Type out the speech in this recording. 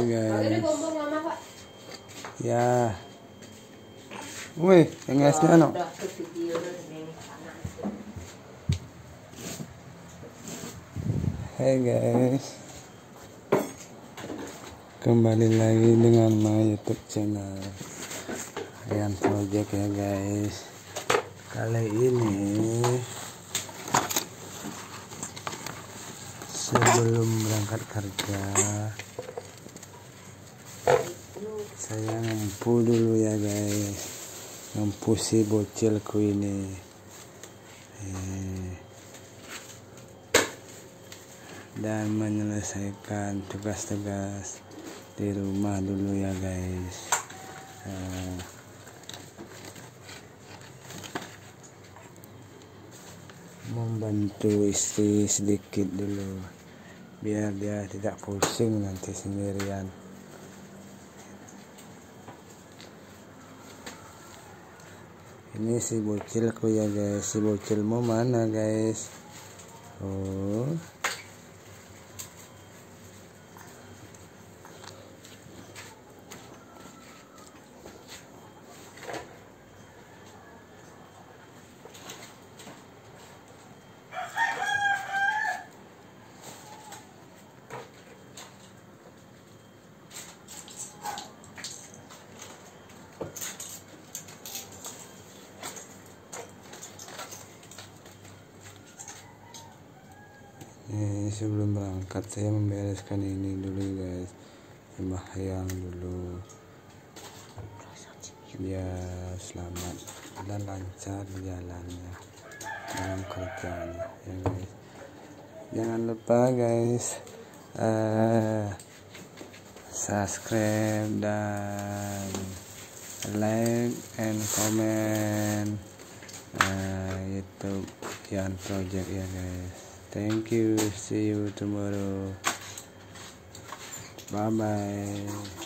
guys. Pak. Ya. Wih, yang esnya no. Hai guys. Kembali lagi dengan my YouTube channel Ayan Project ya guys. Kali ini sebelum berangkat kerja saya ngempu dulu ya guys, ngempu si bocilku ini. Dan menyelesaikan tugas-tugas di rumah dulu ya guys. Membantu istri sedikit dulu biar dia tidak pusing nanti sendirian. Ini si bocilku ya guys. Si bocil mau mana guys? Oh, sebelum berangkat saya membereskan ini dulu guys, sembahyang dulu biar selamat dan lancar jalannya dalam kerjanya ya guys. Jangan lupa guys subscribe dan like and comment YouTube Ayan Project ya guys. Thank you, see you tomorrow, bye bye.